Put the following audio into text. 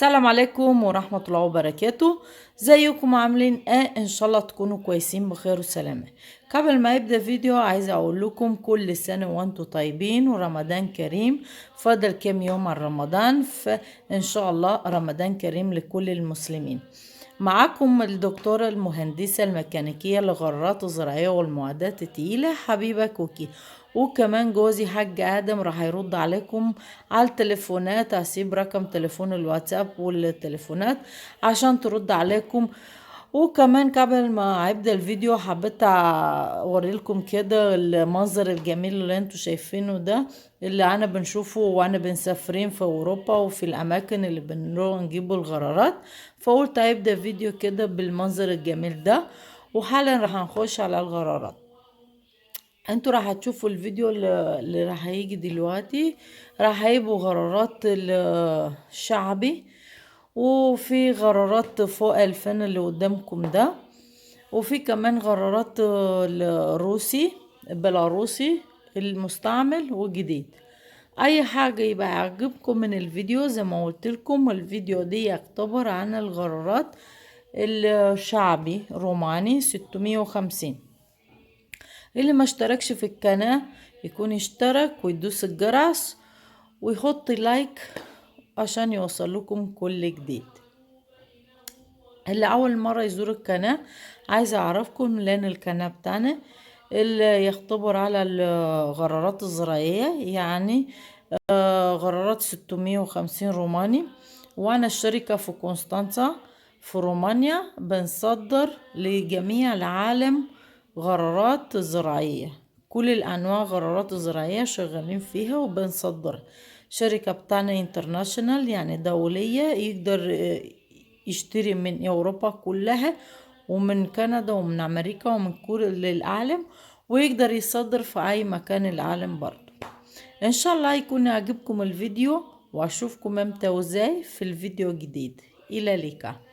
السلام عليكم ورحمة الله وبركاته. زيكم عاملين ايه؟ ان شاء الله تكونوا كويسين بخير وسلامة. قبل ما يبدأ فيديو عايزة اقول لكم كل سنة وانتم طيبين ورمضان كريم. فاضل كام يوم على رمضان، فان شاء الله رمضان كريم لكل المسلمين. معاكم الدكتورة المهندسة الميكانيكية للغرارات الزراعية والمعدات التقيلة حبيبة كوكي، وكمان جوزي حاج آدم راح يرد عليكم على التليفونات. هسيب رقم تليفون الواتساب والتليفونات عشان ترد عليكم. وكمان قبل ما ابدا الفيديو حبيت اوريلكم كده المنظر الجميل اللي انتوا شايفينه ده، اللي انا بنشوفه وانا بنسافرين في اوروبا وفي الاماكن اللي بنروح نجيبوا الغرارات. فقلت هيبدا فيديو كده بالمنظر الجميل ده. وحالا راح نخش على الغرارات. انتوا راح تشوفوا الفيديو اللي راح هيجي دلوقتي. راح هيبقوا غرارات الشعبي، وفي غرارات فوق 2000 اللي قدامكم ده، وفي كمان غرارات الروسي بيلاروسي المستعمل والجديد. اي حاجة يبقى يعجبكم من الفيديو. زي ما قلت لكم الفيديو دي يعتبر عن الغرارات الشعبي روماني 650. اللي ما اشتركش في القناة يكون اشترك ويدوس الجرس ويحط لايك عشان يوصل لكم كل جديد. اللي اول مرة يزور القناة عايزة اعرفكم لان القناة بتاعنا اللي يختبر على الغرارات الزراعية، يعني غرارات 650 روماني. وانا الشركة في كونستانسا في رومانيا بنصدر لجميع العالم غرارات زراعية. كل الانواع غرارات زراعية شغالين فيها وبنصدر. شركة بتاعنا انترناشنال يعني دولية، يقدر يشتري من اوروبا كلها ومن كندا ومن امريكا ومن كل العالم، ويقدر يصدر في اي مكان العالم برضو. ان شاء الله يكون عجبكم الفيديو، واشوفكم امتى وازاي في الفيديو جديد. الى اللقاء.